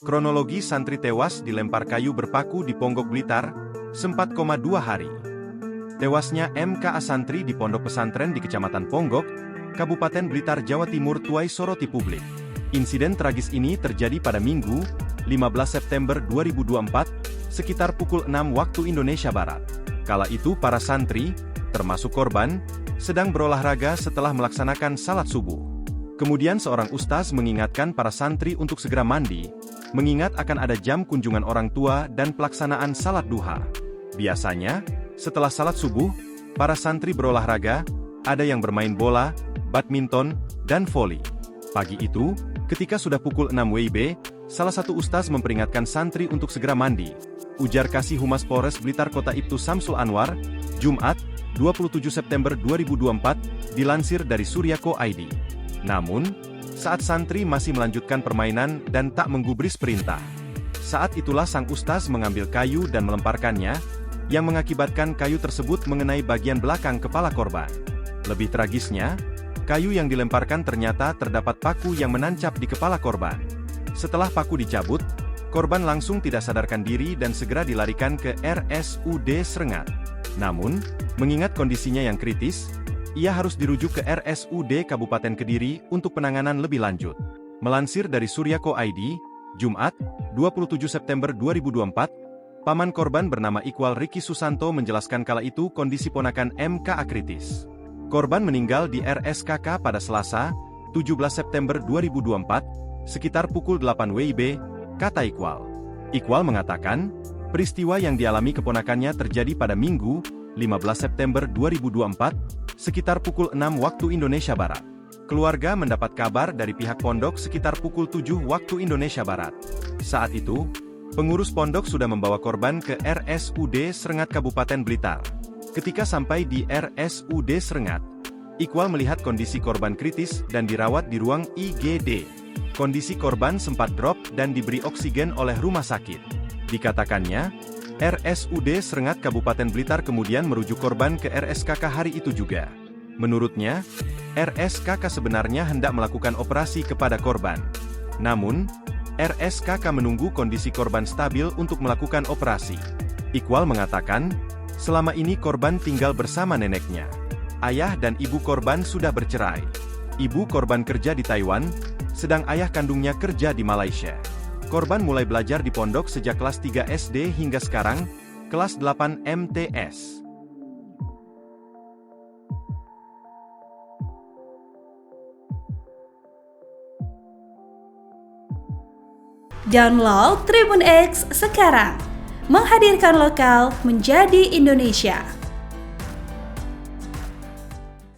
Kronologi santri tewas dilempar kayu berpaku di Ponggok Blitar, 4,2 hari. Tewasnya MKA santri di pondok pesantren di Kecamatan Ponggok, Kabupaten Blitar, Jawa Timur tuai soroti publik. Insiden tragis ini terjadi pada Minggu, 15 September 2024, sekitar pukul 6 waktu Indonesia Barat. Kala itu para santri, termasuk korban, sedang berolahraga setelah melaksanakan salat subuh. Kemudian seorang ustaz mengingatkan para santri untuk segera mandi, mengingat akan ada jam kunjungan orang tua dan pelaksanaan salat duha. Biasanya, setelah salat subuh, para santri berolahraga, ada yang bermain bola, badminton, dan voli. Pagi itu, ketika sudah pukul 6 WIB, salah satu ustaz memperingatkan santri untuk segera mandi. Ujar Kasih Humas Polres Blitar Kota Ibtu Samsul Anwar, Jumat, 27 September 2024, dilansir dari Suryako ID. Namun, saat santri masih melanjutkan permainan dan tak menggubris perintah. Saat itulah sang ustaz mengambil kayu dan melemparkannya, yang mengakibatkan kayu tersebut mengenai bagian belakang kepala korban. Lebih tragisnya, kayu yang dilemparkan ternyata terdapat paku yang menancap di kepala korban. Setelah paku dicabut, korban langsung tidak sadarkan diri dan segera dilarikan ke RSUD Srengat. Namun, mengingat kondisinya yang kritis, ia harus dirujuk ke RSUD Kabupaten Kediri untuk penanganan lebih lanjut. Melansir dari Suryako ID, Jumat, 27 September 2024, paman korban bernama Iqbal Riki Susanto menjelaskan kala itu kondisi ponakan MKA kritis. Korban meninggal di RSKK pada Selasa, 17 September 2024, sekitar pukul 8 WIB, kata Iqbal. Iqbal mengatakan, peristiwa yang dialami keponakannya terjadi pada Minggu, 15 September 2024, sekitar pukul 6 waktu Indonesia Barat. Keluarga mendapat kabar dari pihak pondok sekitar pukul 7 waktu Indonesia Barat. Saat itu, pengurus pondok sudah membawa korban ke RSUD Srengat Kabupaten Blitar. Ketika sampai di RSUD Srengat, Iqbal melihat kondisi korban kritis dan dirawat di ruang IGD. Kondisi korban sempat drop dan diberi oksigen oleh rumah sakit. Dikatakannya, RSUD Srengat Kabupaten Blitar kemudian merujuk korban ke RSKK hari itu juga. Menurutnya, RSKK sebenarnya hendak melakukan operasi kepada korban. Namun, RSKK menunggu kondisi korban stabil untuk melakukan operasi. Iqbal mengatakan, selama ini korban tinggal bersama neneknya. Ayah dan ibu korban sudah bercerai. Ibu korban kerja di Taiwan, sedang ayah kandungnya kerja di Malaysia. Korban mulai belajar di pondok sejak kelas 3 SD hingga sekarang, kelas 8 MTS. Download Tribun X sekarang, menghadirkan lokal menjadi Indonesia.